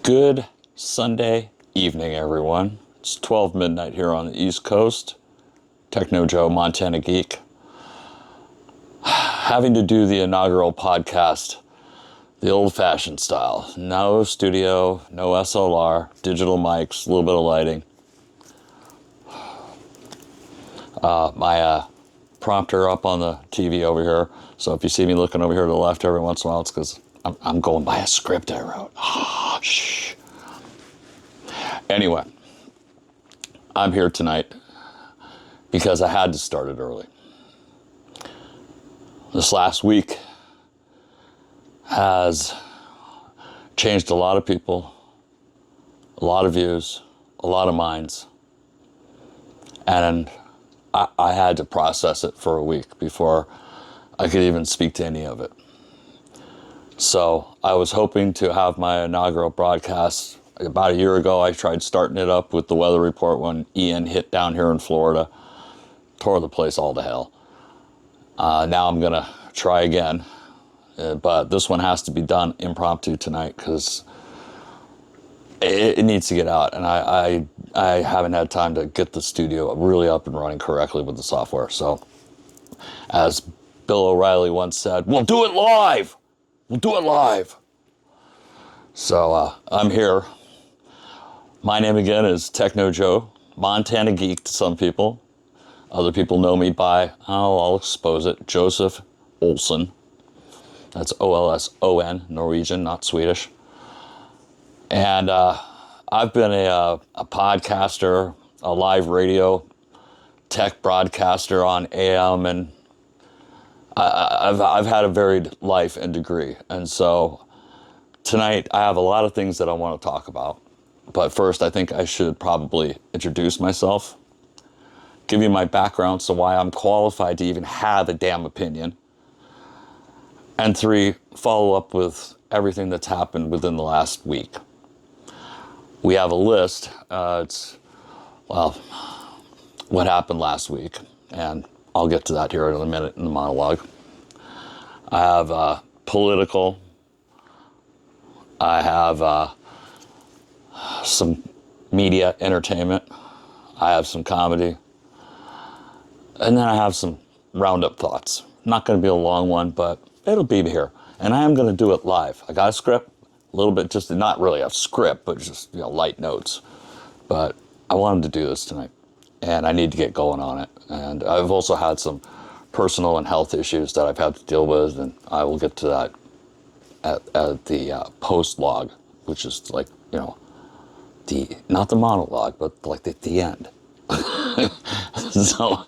Good Sunday evening, everyone. It's 12 midnight here on the East Coast. Techno Joe, Montana Geek. Having to do the inaugural podcast the old-fashioned style. No studio, no SLR, digital mics, a little bit of lighting. My prompter up on the TV over here. So if you see me looking over here to the left every once in a while, it's because I'm going by a script I wrote. Shh. Anyway, I'm here tonight because I had to start it early. This last week has changed a lot of people, a lot of views, a lot of minds. And I had to process it for a week before I could even speak to any of it. So I was hoping to have my inaugural broadcast. About a year ago, I tried starting it up with the weather report when Ian hit down here in Florida, tore the place all to hell. Now I'm going to try again, but this one has to be done impromptu tonight because it needs to get out. And I haven't had time to get the studio really up and running correctly with the software. So as Bill O'Reilly once said, we'll do it live. We'll do it live. So I'm here. My name again is Techno Joe, Montana Geek to some people. Other people know me by, I'll expose it, Joseph Olsen. That's O-L-S-O-N, Norwegian, not Swedish. And I've been a podcaster, a live radio tech broadcaster on AM, and I've had a varied life and degree. And so tonight I have a lot of things that I want to talk about. But first, I think I should probably introduce myself, give you my background, so why I'm qualified to even have a damn opinion. And 3, follow up with everything that's happened within the last week. We have a list. What happened last week, and I'll get to that here in a minute in the monologue. I have political. I have some media entertainment. I have some comedy. And then I have some roundup thoughts. Not going to be a long one, but it'll be here. And I am going to do it live. I got a script, a little bit, just not really a script, but just light notes. But I wanted to do this tonight, and I need to get going on it. And I've also had some personal and health issues that I've had to deal with, and I will get to that at the post log, which is like, not the monologue, but like at the end. So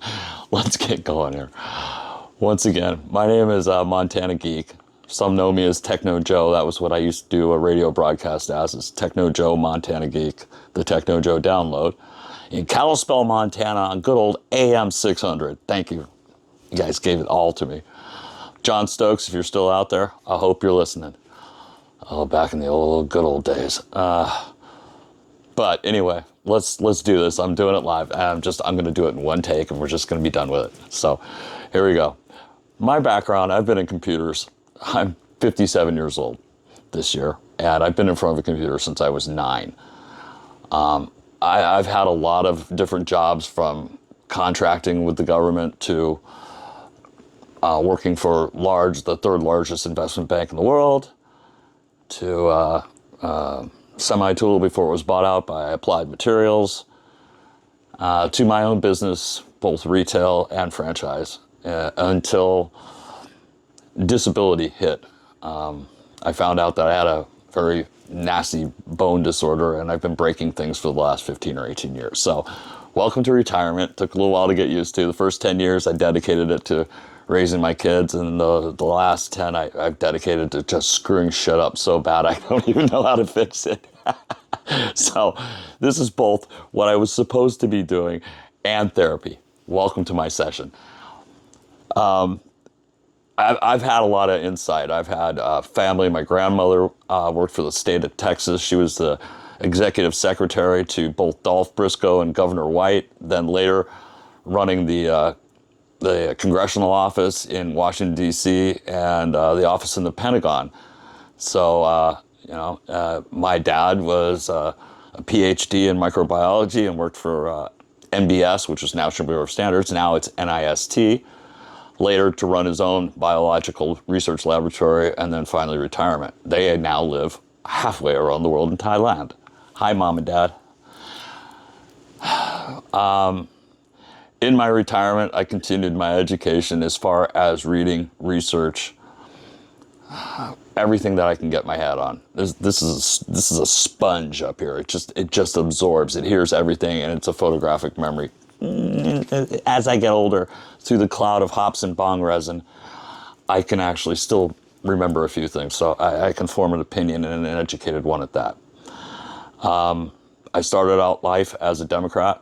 let's get going here. Once again, my name is Montana Geek. Some know me as Techno Joe. That was what I used to do a radio broadcast as, is Techno Joe, Montana Geek, the Techno Joe download. In Kalispell, Montana, on good old AM 600. Thank you. You guys gave it all to me. John Stokes, if you're still out there, I hope you're listening. Oh, back in the good old days. But anyway, let's do this. I'm doing it live. I'm going to do it in one take, and we're just going to be done with it. So here we go. My background, I've been in computers. I'm 57 years old this year, and I've been in front of a computer since I was 9. I've had a lot of different jobs, from contracting with the government to working for the third largest investment bank in the world, to Semi-Tool before it was bought out by Applied Materials, to my own business, both retail and franchise, until disability hit. I found out that I had a very nasty bone disorder, and I've been breaking things for the last 15 or 18 years. So welcome to retirement. Took a little while to get used to. The first 10 years I dedicated it to raising my kids, and the last 10 I've dedicated to just screwing shit up so bad I don't even know how to fix it. So this is both what I was supposed to be doing and therapy. Welcome to my session. I've had a lot of insight. I've had family. My grandmother worked for the state of Texas. She was the executive secretary to both Dolph Briscoe and Governor White, then later running the congressional office in Washington, D.C., and the office in the Pentagon. So My dad was a PhD in microbiology and worked for NBS, which is National Bureau of Standards. Now it's NIST. Later to run his own biological research laboratory, and then finally retirement. They now live halfway around the world in Thailand. Hi, Mom and Dad. In my retirement, I continued my education as far as reading, research, everything that I can get my head on. This is a sponge up here. It just absorbs. It hears everything, and it's a photographic memory. As I get older, through the cloud of hops and bong resin, I can actually still remember a few things. So I can form an opinion, and an educated one at that. I started out life as a Democrat,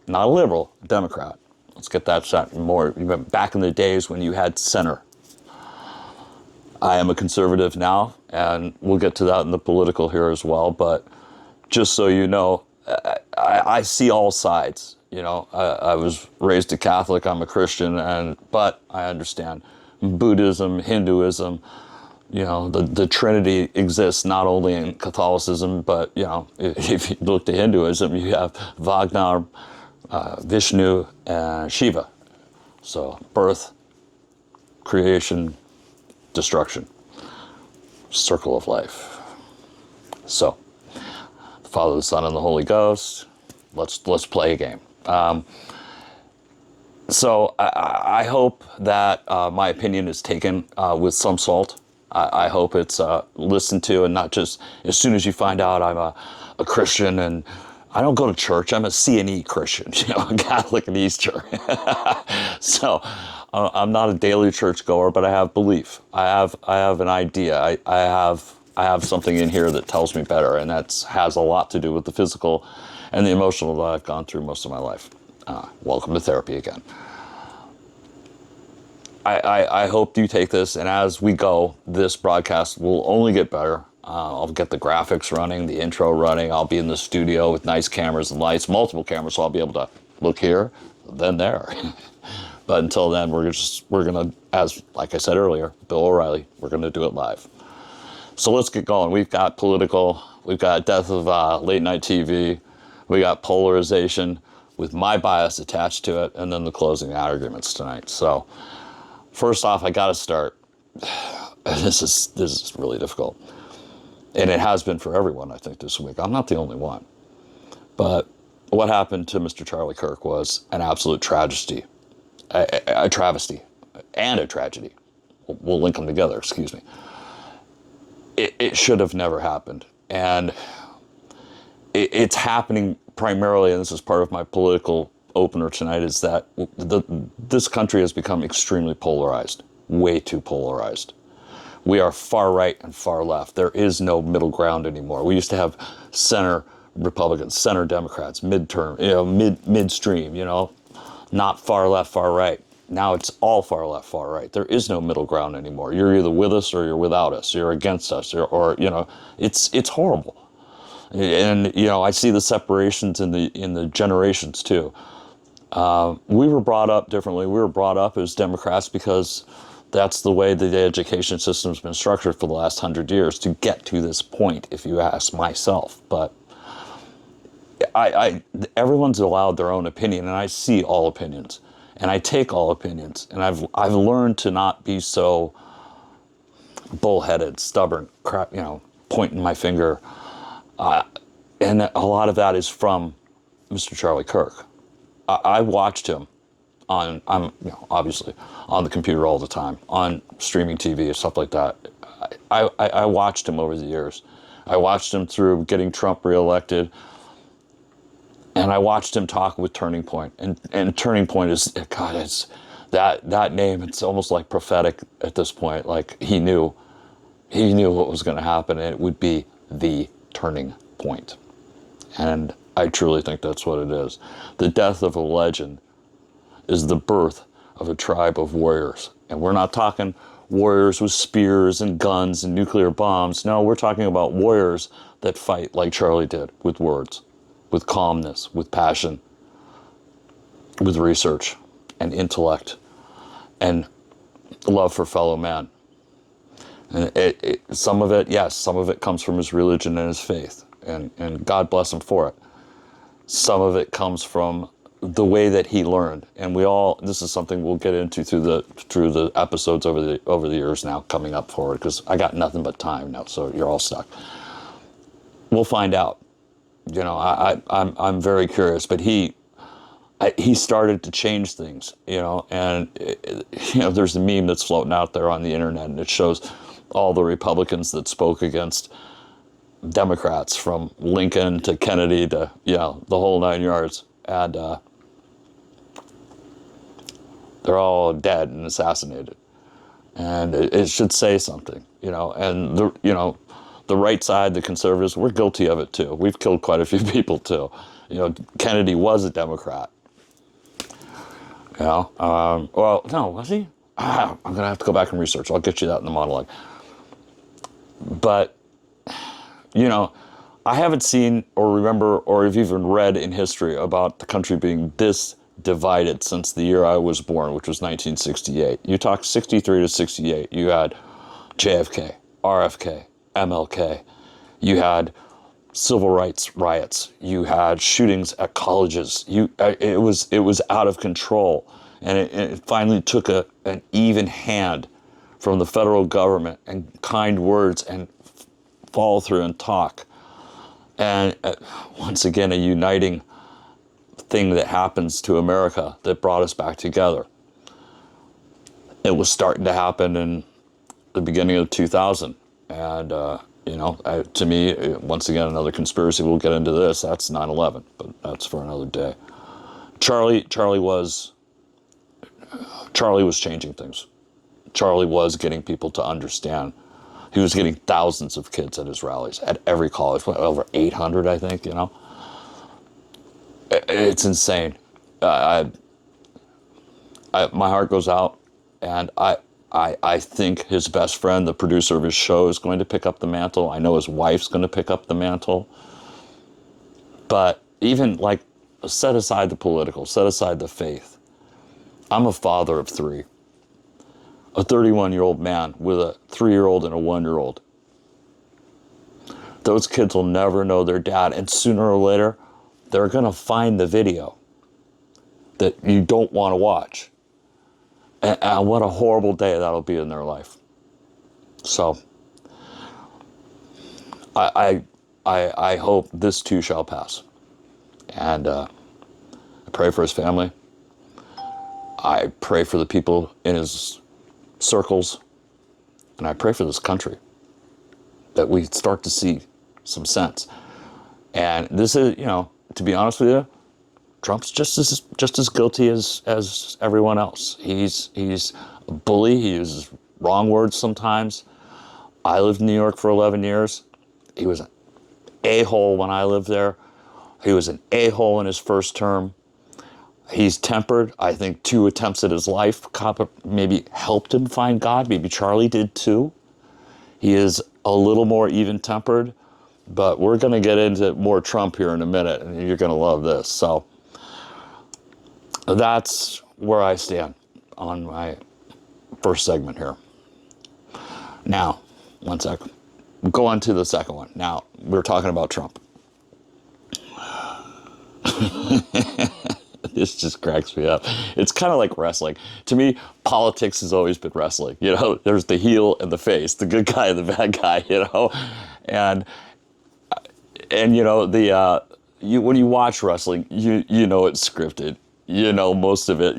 not a liberal, a Democrat. Let's get that shot more. Back in the days when you had center. I am a conservative now, and we'll get to that in the political here as well. But just so you know, I see all sides. I was raised a Catholic. I'm a Christian, but I understand Buddhism, Hinduism. The Trinity exists not only in Catholicism, but if you look to Hinduism, you have Vajna, Vishnu, and Shiva. So birth, creation, destruction, circle of life. So the Father, the Son, and the Holy Ghost. Let's play a game. So I hope that my opinion is taken with some salt. I hope it's listened to, and not just as soon as you find out I'm a Christian, and I don't go to church. I'm a C&E Christian, a Catholic and Easter. So I'm not a daily church goer, but I have belief. I have an idea. I have something in here that tells me better, and that has a lot to do with the physical and the emotional that I've gone through most of my life. Welcome to therapy again. I hope you take this, and as we go, this broadcast will only get better. I'll get the graphics running, the intro running. I'll be in the studio with nice cameras and lights, multiple cameras, so I'll be able to look here, then there. But until then, we're gonna, as like I said earlier, Bill O'Reilly, we're gonna do it live. So let's get going. We've got political, we've got death of late night TV, we got polarization with my bias attached to it, and then the closing arguments tonight. So first off, I gotta start. This is really difficult. And it has been for everyone, I think, this week. I'm not the only one. But what happened to Mr. Charlie Kirk was an absolute tragedy. A travesty and a tragedy. We'll link them together, excuse me. It should have never happened. And it's happening primarily, and this is part of my political opener tonight, is that this country has become extremely polarized, way too polarized. We are far right and far left. There is no middle ground anymore. We used to have center Republicans, center Democrats, midterm, midstream, not far left, far right. Now it's all far left, far right. There is no middle ground anymore. You're either with us or you're without us. You're against us, or it's horrible. And I see the separations in the generations too. We were brought up differently. We were brought up as Democrats because that's the way the education system's been structured for the last 100 years to get to this point, if you ask myself. But everyone's allowed their own opinion, and I see all opinions, and I take all opinions, and I've learned to not be so bullheaded, stubborn, crap, pointing my finger. And a lot of that is from Mr. Charlie Kirk. I watched him I'm obviously on the computer all the time, on streaming TV and stuff like that. I watched him over the years. I watched him through getting Trump reelected, and I watched him talk with Turning Point. And Turning Point is, God, it's that name. It's almost like prophetic at this point. Like he knew what was going to happen, and it would be the turning point. And I truly think that's what it is. The death of a legend is the birth of a tribe of warriors. And we're not talking warriors with spears and guns and nuclear bombs. No, we're talking about warriors that fight like Charlie did, with words, with calmness, with passion, with research and intellect and love for fellow man. And some of it, yes, some of it comes from his religion and his faith, and God bless him for it. Some of it comes from the way that he learned, and this is something we'll get into through the episodes over the years now coming up forward, because I got nothing but time now, so you're all stuck. We'll find out. You know, I'm very curious, but he started to change things, you know, and there's a meme that's floating out there on the internet, and it shows all the Republicans that spoke against Democrats, from Lincoln to Kennedy to, the whole 9 yards, and they're all dead and assassinated, and it should say something, and the right side, the conservatives, we're guilty of it too. We've killed quite a few people too. Kennedy was a Democrat. Well, no, was he? I'm going to have to go back and research. I'll get you that in the monologue. But, I haven't seen or remember or have even read in history about the country being this divided since the year I was born, which was 1968. You talk 63 to 68, you had JFK, RFK, MLK. You had civil rights riots. You had shootings at colleges. It was out of control, and it finally took an even hand from the federal government and kind words and follow through and talk, and once again a uniting thing that happens to America that brought us back together. It was starting to happen in the beginning of 2000, and to me, once again, another conspiracy. We'll get into this. That's 9/11, but that's for another day. Charlie was changing things. Charlie was getting people to understand. He was getting thousands of kids at his rallies at every college, over 800, I think. It's insane. My heart goes out, and I think his best friend, the producer of his show, is going to pick up the mantle. I know his wife's going to pick up the mantle. But even set aside the political, set aside the faith. I'm a father of three. A 31-year-old man with a 3-year-old and a 1-year-old. Those kids will never know their dad, and sooner or later, they're going to find the video that you don't want to watch. And what a horrible day that'll be in their life. So, I hope this too shall pass. And I pray for his family. I pray for the people in his circles. And I pray for this country, that we start to see some sense. And this is, to be honest with you, Trump's just as guilty as everyone else. He's a bully. He uses wrong words sometimes. I lived in New York for 11 years. He was an a-hole when I lived there. He was an a-hole in his first term. He's tempered. I think 2 attempts at his life maybe helped him find God. Maybe Charlie did too. He is a little more even-tempered, but we're going to get into more Trump here in a minute, and you're going to love this. So that's where I stand on my first segment here. Now, one second. Go on to the second one. Now, we're talking about Trump. This just cracks me up. It's kind of like wrestling. To me, politics has always been wrestling. There's the heel and the face, the good guy and the bad guy, And when you watch wrestling, you know it's scripted. Most of it,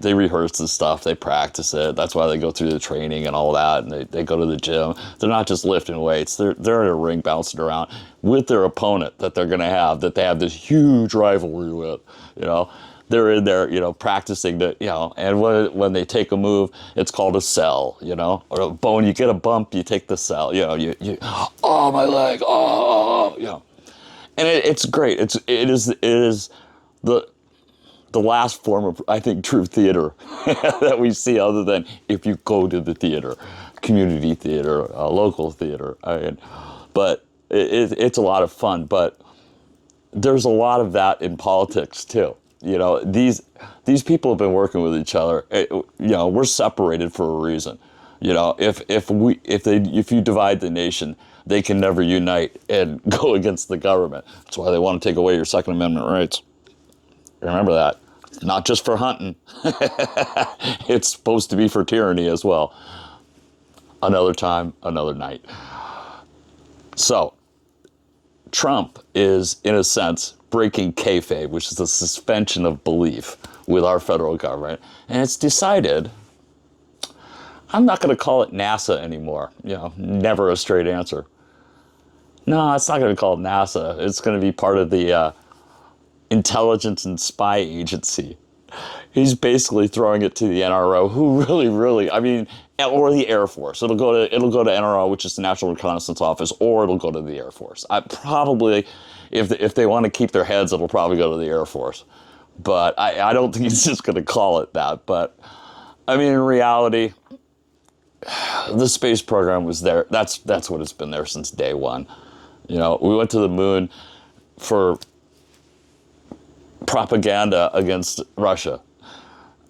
they rehearse the stuff, they practice it. That's why they go through the training and all that, and they go to the gym. They're not just lifting weights. They're in a ring bouncing around with their opponent that they're going to have, that they have this huge rivalry with. They're in there, practicing the, and when they take a move, it's called a sell, or a bone. You get a bump, you take the sell, oh, my leg, and it's great. It is the last form of, I think, true theater that we see, other than if you go to the theater, community theater, local theater. But it's a lot of fun. But there's a lot of that in politics too. These people have been working with each other. We're separated for a reason. If you divide the nation, they can never unite and go against the government. That's why they want to take away your Second Amendment rights. Remember that. Not just for hunting. It's supposed to be for tyranny as well. Another time, another night. So, Trump is, in a sense, breaking kayfabe, which is the suspension of belief with our federal government. And it's decided, I'm not going to call it NASA anymore. Never a straight answer. No, it's not going to call it NASA. It's going to be part of the intelligence and spy agency. He's basically throwing it to the NRO, who really, or the Air Force. It'll go to NRO, which is the National Reconnaissance Office, or it'll go to the Air Force. Probably, if they want to keep their heads, it'll probably go to the Air Force. But I don't think he's just going to call it that. But in reality, the space program was there. That's what it's been there since day one. We went to the moon for propaganda against Russia.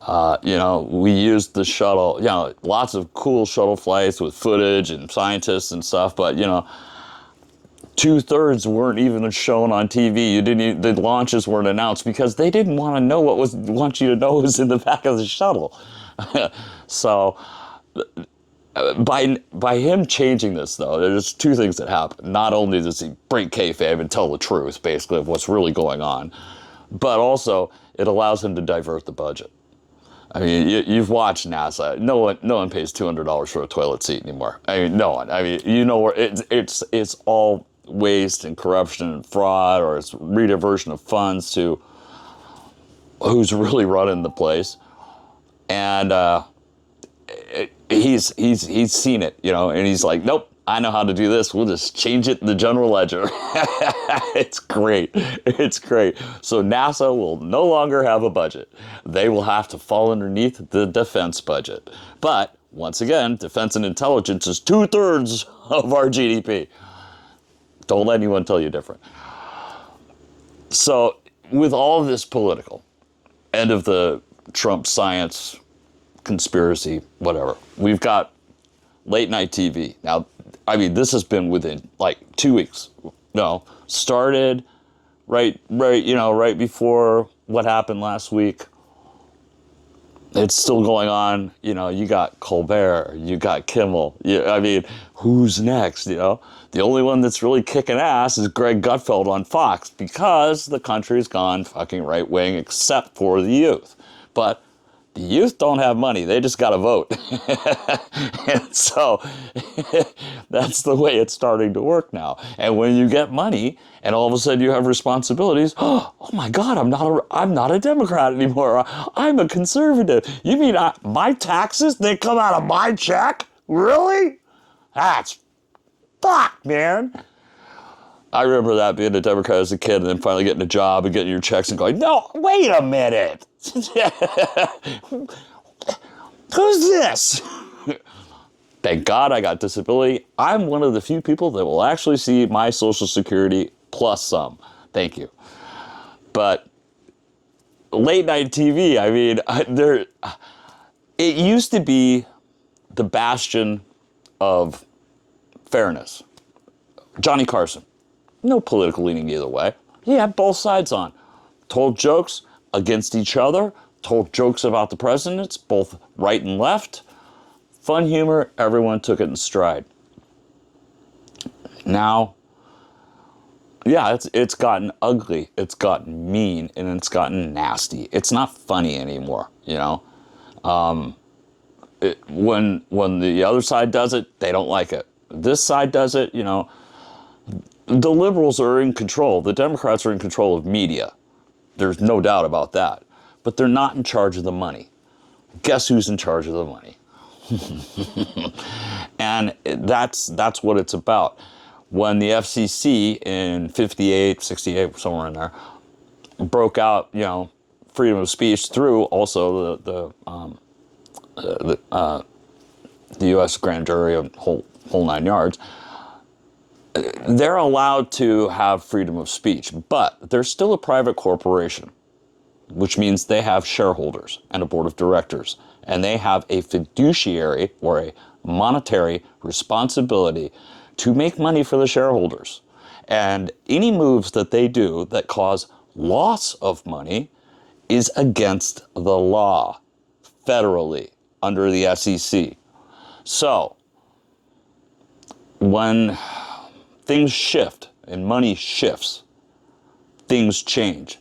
We used the shuttle, lots of cool shuttle flights with footage and scientists and stuff, but, 2/3 weren't even shown on TV. The launches weren't announced because they didn't want you to know what was in the back of the shuttle. So, by him changing this, though, there's two things that happen. Not only does he break kayfabe and tell the truth, basically, of what's really going on, but also it allows him to divert the budget. You've watched NASA. No one pays $200 for a toilet seat anymore. No one. Where it's all waste and corruption and fraud, or it's rediversion of funds to who's really running the place. And he's seen it, and he's like, nope, I know how to do this. We'll just change it in the general ledger. It's great. It's great. So NASA will no longer have a budget. They will have to fall underneath the defense budget. But once again, defense and intelligence is 2/3 of our GDP. Don't let anyone tell you different. So with all of this political, end of the Trump science conspiracy, whatever, we've got late night TV. Now, this has been within like 2 weeks. Started right before what happened last week. It's still going on. You got Colbert, you got Kimmel. Who's next? The only one that's really kicking ass is Greg Gutfeld on Fox, because the country's gone fucking right wing, except for the youth. But the youth don't have money. They just got to vote. And so that's the way it's starting to work now. And when you get money and all of a sudden you have responsibilities, oh my God, I'm not a Democrat anymore. I'm a conservative. You mean my taxes, they come out of my check? Really? That's fuck, man. I remember that, being a Democrat as a kid, and then finally getting a job and getting your checks and going, no, wait a minute. Who's this? Thank God I got disability. I'm one of the few people that will actually see my Social Security plus some. Thank you. But late night TV, it used to be the bastion of fairness. Johnny Carson. No political leaning either way. He had both sides on. Told jokes against each other, told jokes about the presidents, both right and left. Fun humor, everyone took it in stride. Now, it's gotten ugly, it's gotten mean, and it's gotten nasty. It's not funny anymore, when the other side does it, they don't like it. This side does it, the liberals are in control. The Democrats are in control of media. There's no doubt about that. But they're not in charge of the money. Guess who's in charge of the money? And that's what it's about. When the FCC in 58, 68, somewhere in there, broke out, freedom of speech through also the U.S. grand jury of whole 9 yards, they're allowed to have freedom of speech, but they're still a private corporation, which means they have shareholders and a board of directors, and they have a fiduciary or monetary responsibility to make money for the shareholders. And any moves that they do that cause loss of money is against the law federally under the SEC. So when things shift and money shifts, things change.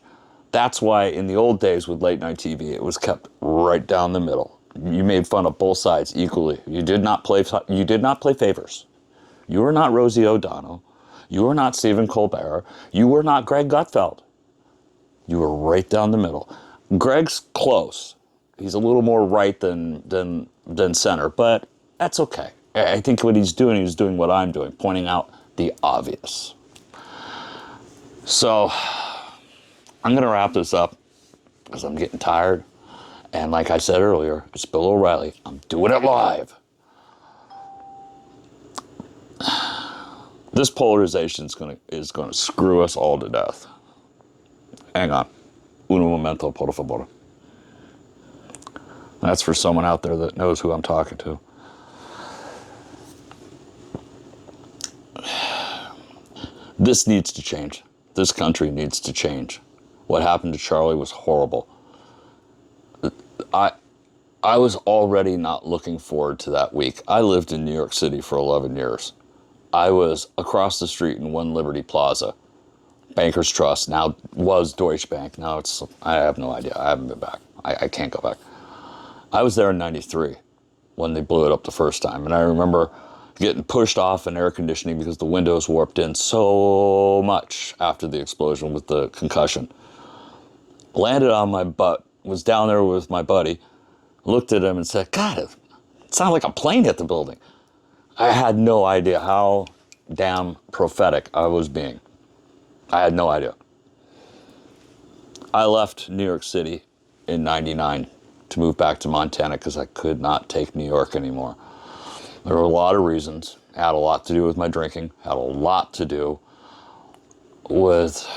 That's why in the old days with late night TV, it was kept right down the middle. You made fun of both sides equally. You did not play favors. You were not Rosie O'Donnell. You were not Stephen Colbert. You were not Greg Gutfeld. You were right down the middle. Greg's close. He's a little more right than center, but that's okay. I think what he's doing what I'm doing, pointing out the obvious. So I'm going to wrap this up because I'm getting tired. And like I said earlier, it's Bill O'Reilly. I'm doing it live. This polarization is going to screw us all to death. Hang on. Uno momento, por favor. That's for someone out there that knows who I'm talking to. This needs to change. This country needs to change. What happened to Charlie was horrible. I was already not looking forward to that week. I lived in New York City for 11 years. I was across the street in One Liberty Plaza. Bankers Trust, now was Deutsche Bank. Now I have no idea. I haven't been back. I can't go back. I was there in 93 when they blew it up the first time. And I remember getting pushed off in air conditioning because the windows warped in so much after the explosion with the concussion. Landed on my butt, was down there with my buddy, looked at him and said, God, it sounded like a plane hit the building. I had no idea how damn prophetic I was being. I had no idea. I left New York City in 99 to move back to Montana because I could not take New York anymore. There were a lot of reasons. It had a lot to do with my drinking. Had a lot to do with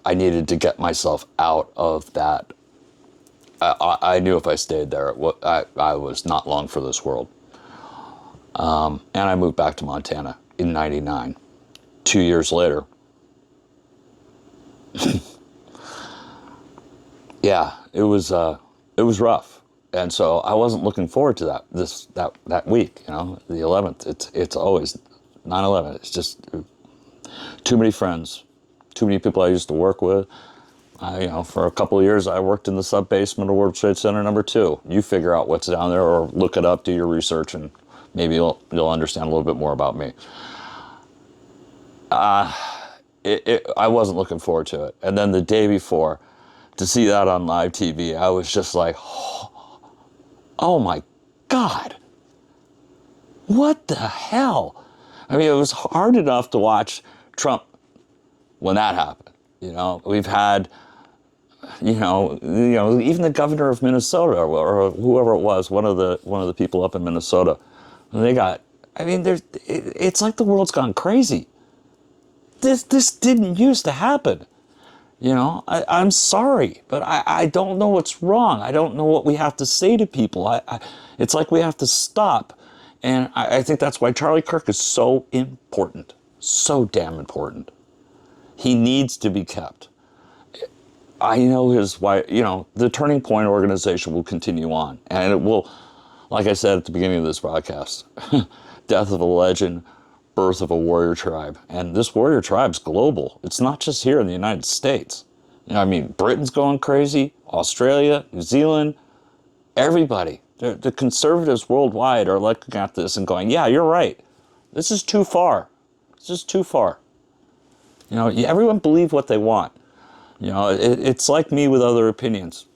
I needed to get myself out of that. I knew if I stayed there, I was not long for this world. And I moved back to Montana in 99. 2 years later. Yeah, it was rough. And so I wasn't looking forward to that week, the 11th. It's always 9/11. It's just too many friends, too many people I used to work with. For a couple of years, I worked in the sub-basement of World Trade Center number 2. You figure out what's down there or look it up, do your research, and maybe you'll understand a little bit more about me. I wasn't looking forward to it. And then the day before, to see that on live TV, I was just like, oh my God, what the hell? I mean, it was hard enough to watch Trump when that happened. We've had, even the governor of Minnesota or whoever it was, one of the people up in Minnesota, it's like the world's gone crazy. This didn't used to happen. I'm sorry, but I don't know what's wrong. I don't know what we have to say to people. It's like we have to stop. And I think that's why Charlie Kirk is so important. So damn important. He needs to be kept. I know the Turning Point organization will continue on. And it will, like I said at the beginning of this broadcast, death of a legend, birth of a warrior tribe. And this warrior tribe's global. It's not just here in the United States. Britain's going crazy, Australia, New Zealand, everybody. The conservatives worldwide are looking at this and going, yeah, you're right. This is too far. This is too far. Everyone believe what they want. It's like me with other opinions.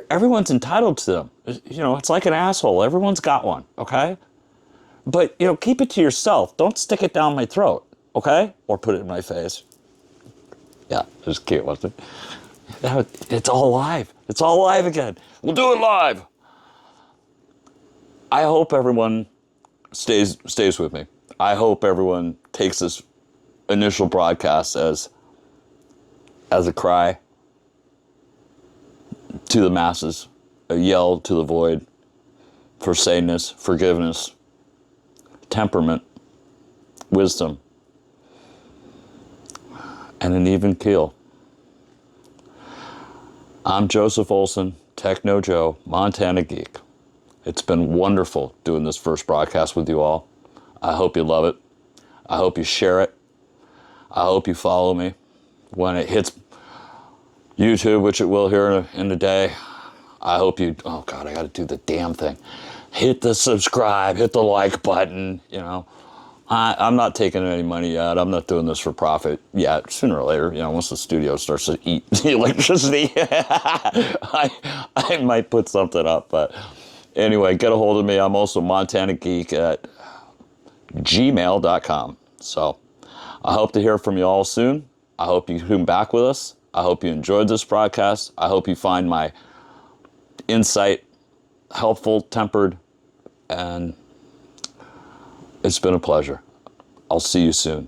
Everyone's entitled to them. It's like an asshole. Everyone's got one, okay? But, keep it to yourself. Don't stick it down my throat, okay? Or put it in my face. Yeah, it was cute, wasn't it? It's all live. It's all live again. We'll do it live. I hope everyone stays with me. I hope everyone takes this initial broadcast as a cry to the masses, a yell to the void, for saneness, forgiveness, temperament, wisdom, and an even keel. I'm Joseph Olson, Techno Joe, Montana Geek. It's been wonderful doing this first broadcast with you all. I hope you love it. I hope you share it. I hope you follow me when it hits YouTube, which it will here in a day. I hope you, oh God, I got to do the damn thing. Hit the subscribe, hit the like button, you know. I'm not taking any money yet. I'm not doing this for profit yet. Sooner or later, you know, once the studio starts to eat the electricity, I might put something up. But anyway, get a hold of me. I'm also montanageek at gmail.com. So I hope to hear from you all soon. I hope you tune back with us. I hope you enjoyed this broadcast. I hope you find my insight helpful, tempered, and it's been a pleasure. I'll see you soon.